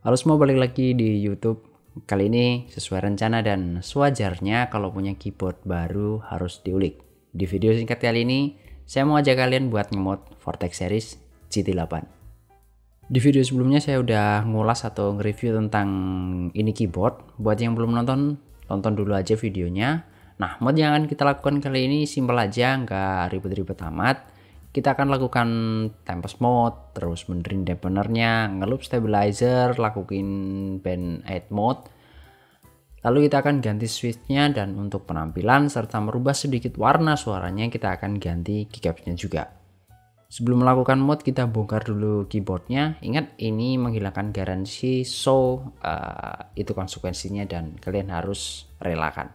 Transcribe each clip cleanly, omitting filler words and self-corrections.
Halo semua, balik lagi di YouTube. Kali ini sesuai rencana dan sewajarnya kalau punya keyboard baru harus diulik. Di video singkat kali ini, saya mau ajak kalian buat ngemod Vortex Series GT8. Di video sebelumnya saya udah ngulas atau nge-review tentang ini keyboard. Buat yang belum nonton, tonton dulu aja videonya. Nah, mod yang akan kita lakukan kali ini simple aja, nggak ribet-ribet amat. Kita akan lakukan Tempest mode, terus benerin dampenernya, ngeloop stabilizer, lakuin band aid mode. Lalu kita akan ganti switchnya, dan untuk penampilan serta merubah sedikit warna suaranya kita akan ganti keycapsnya juga. Sebelum melakukan mode kita bongkar dulu keyboardnya. Ingat, ini menghilangkan garansi, so itu konsekuensinya dan kalian harus relakan.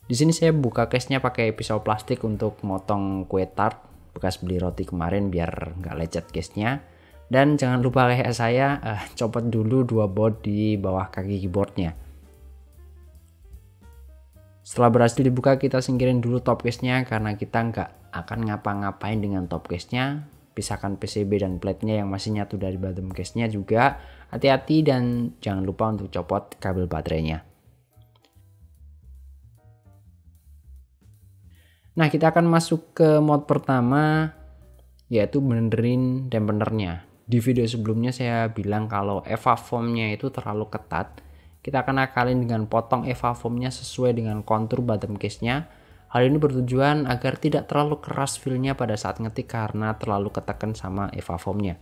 Di sini saya buka case-nya pakai pisau plastik untuk motong kue tart bekas beli roti kemarin biar nggak lecet case-nya. Dan jangan lupa kayak saya copot dulu 2 baut di bawah kaki keyboardnya. Setelah berhasil dibuka, kita singkirin dulu top case-nya karena kita nggak akan ngapa-ngapain dengan top case-nya. Pisahkan PCB dan plate-nya yang masih nyatu dari bottom case-nya juga. Hati-hati dan jangan lupa untuk copot kabel baterainya. Nah, kita akan masuk ke mode pertama, yaitu benerin dampenernya. Di video sebelumnya saya bilang kalau EVA foam-nya itu terlalu ketat. Kita akan akalin dengan potong EVA foam-nya sesuai dengan kontur bottom case-nya. Hal ini bertujuan agar tidak terlalu keras feel-nya pada saat ngetik karena terlalu ketekan sama EVA foam-nya.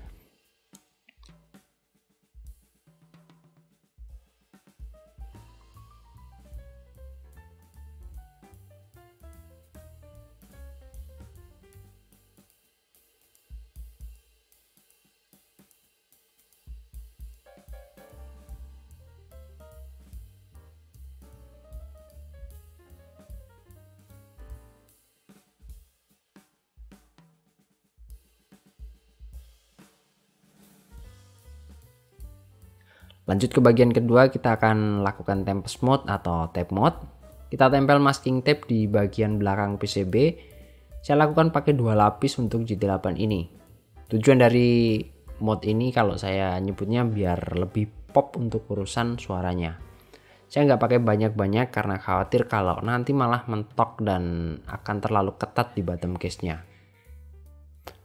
Lanjut ke bagian kedua, kita akan lakukan Tempest mode atau tape mode. Kita tempel masking tape di bagian belakang PCB. Saya lakukan pakai 2 lapis untuk GT8 ini. Tujuan dari mode ini kalau saya nyebutnya biar lebih pop untuk urusan suaranya. Saya nggak pakai banyak-banyak karena khawatir kalau nanti malah mentok dan akan terlalu ketat di bottom case-nya.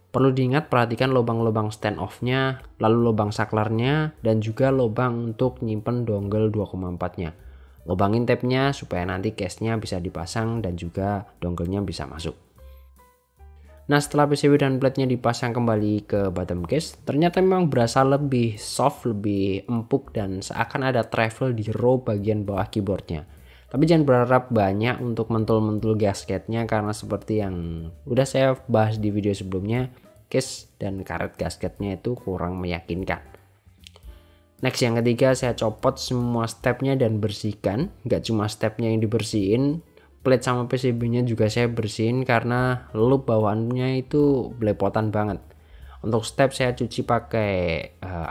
Perlu diingat, perhatikan lubang-lubang stand off-nya, lalu lubang saklarnya, dan juga lubang untuk nyimpen dongle 2,4-nya. Lubangin tape-nya supaya nanti case-nya bisa dipasang dan juga dongle-nya bisa masuk. Nah, setelah PCB dan plate-nya dipasang kembali ke bottom case, ternyata memang berasa lebih soft, lebih empuk, dan seakan ada travel di row bagian bawah keyboardnya. Tapi jangan berharap banyak untuk mentul-mentul gasketnya karena seperti yang udah saya bahas di video sebelumnya, case dan karet gasketnya itu kurang meyakinkan. Next, yang ketiga, saya copot semua stepnya dan bersihkan. Nggak cuma stepnya yang dibersihin, plate sama PCB-nya juga saya bersihin karena loop bawaannya itu belepotan banget. Untuk step saya cuci pakai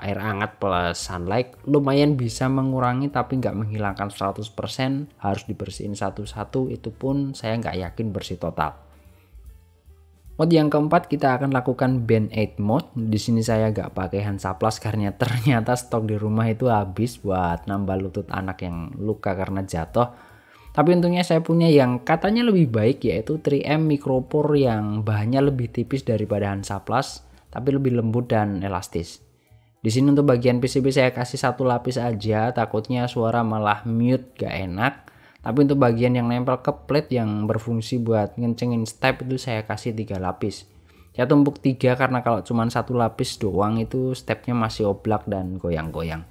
air hangat plus sunlight. Lumayan bisa mengurangi tapi nggak menghilangkan 100%. Harus dibersihin satu-satu, itu pun saya nggak yakin bersih total. Mode yang keempat, kita akan lakukan band aid mode. Di sini saya nggak pakai Hansaplast karena ternyata stok di rumah itu habis buat nambah lutut anak yang luka karena jatuh. Tapi untungnya saya punya yang katanya lebih baik, yaitu 3M Micropore yang bahannya lebih tipis daripada Hansaplast, tapi lebih lembut dan elastis. Di sini untuk bagian PCB saya kasih 1 lapis aja, takutnya suara malah mute gak enak. Tapi untuk bagian yang nempel ke plate yang berfungsi buat ngencengin step itu saya kasih 3 lapis. Saya tumpuk 3 karena kalau cuma 1 lapis doang itu stepnya masih oblak dan goyang-goyang.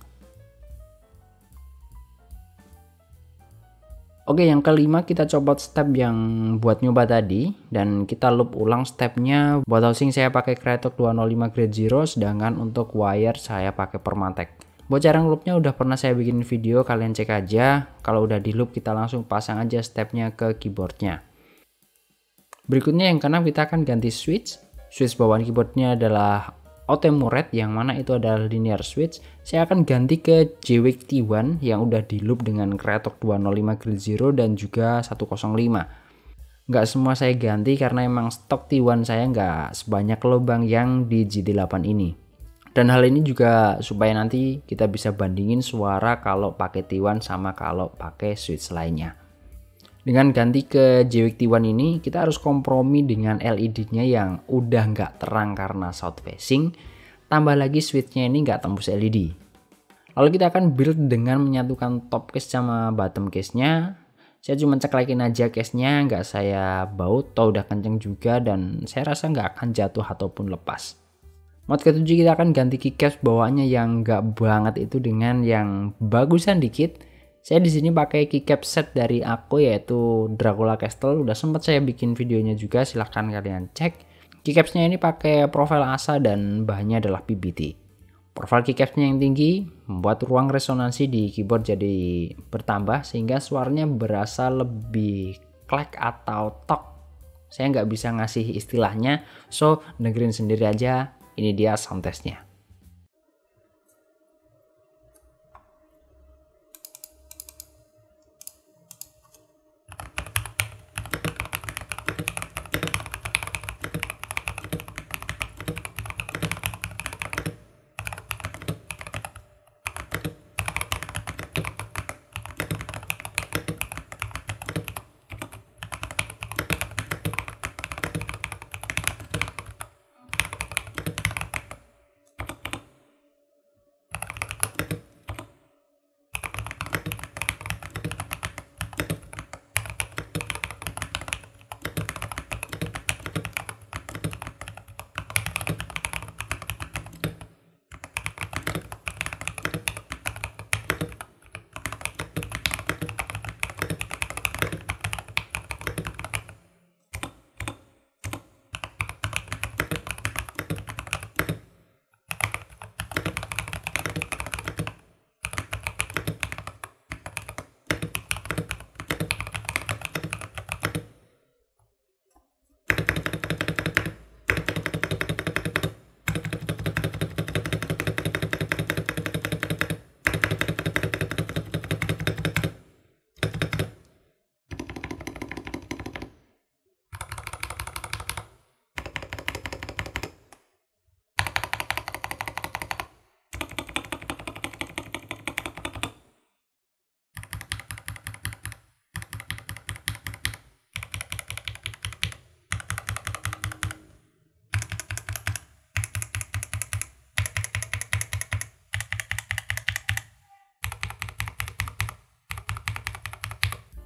Oke, yang kelima, kita copot step yang buat nyoba tadi dan kita loop ulang stepnya. Buat housing saya pakai Krytok 205 Grade Zero, sedangkan untuk wire saya pakai Permatex. Buat cara ngeloopnya udah pernah saya bikin video, kalian cek aja. Kalau udah di loop, kita langsung pasang aja stepnya ke keyboardnya. Berikutnya yang keenam, kita akan ganti switch. Switch bawaan keyboardnya adalah Otemu Red, yang mana itu adalah linear switch. Saya akan ganti ke JWIC T1 yang udah di loop dengan Krytok 205 Grade Zero dan juga 105. Nggak semua saya ganti karena emang stok T1 saya nggak sebanyak lubang yang di GT8 ini. Dan hal ini juga supaya nanti kita bisa bandingin suara kalau pakai T1 sama kalau pakai switch lainnya. Dengan ganti ke JWIC T1 ini, kita harus kompromi dengan LED-nya yang udah nggak terang karena south facing, tambah lagi switch-nya ini nggak tembus LED. Lalu kita akan build dengan menyatukan top case sama bottom case-nya. Saya cuma ceklekin aja case-nya, nggak saya baut, toh udah kenceng juga dan saya rasa nggak akan jatuh ataupun lepas. Mod ke-7 kita akan ganti keycaps bawaannya yang nggak banget itu dengan yang bagusan dikit. Saya di sini pakai keycap set dari aku yaitu Dracula Castle. Udah sempat saya bikin videonya juga, silahkan kalian cek. Keycapsnya ini pakai profil ASA dan bahannya adalah PBT. Profil keycapsnya yang tinggi membuat ruang resonansi di keyboard jadi bertambah sehingga suaranya berasa lebih klek atau tok. Saya nggak bisa ngasih istilahnya, so dengerin sendiri aja. Ini dia sound testnya.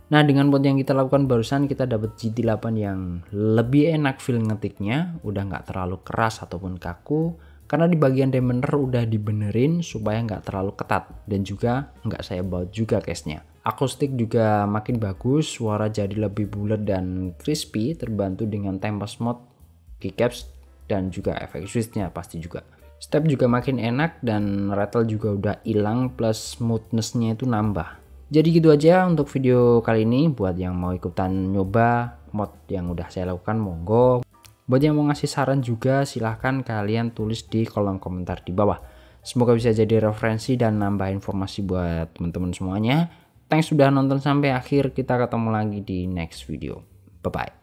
Nah, dengan mod yang kita lakukan barusan kita dapat GT8 yang lebih enak feel ngetiknya, udah nggak terlalu keras ataupun kaku, karena di bagian dampener udah dibenerin supaya nggak terlalu ketat dan juga nggak saya baut juga case-nya. Akustik juga makin bagus, suara jadi lebih bulat dan crispy, terbantu dengan Tempest Mode, keycaps dan juga efek switch-nya pasti juga. Step juga makin enak dan rattle juga udah hilang plus smoothness-nya itu nambah. Jadi gitu aja untuk video kali ini. Buat yang mau ikutan nyoba mod yang udah saya lakukan, monggo. Buat yang mau ngasih saran juga silahkan kalian tulis di kolom komentar di bawah. Semoga bisa jadi referensi dan nambah informasi buat teman-teman semuanya. Thanks sudah nonton sampai akhir, kita ketemu lagi di next video. Bye bye.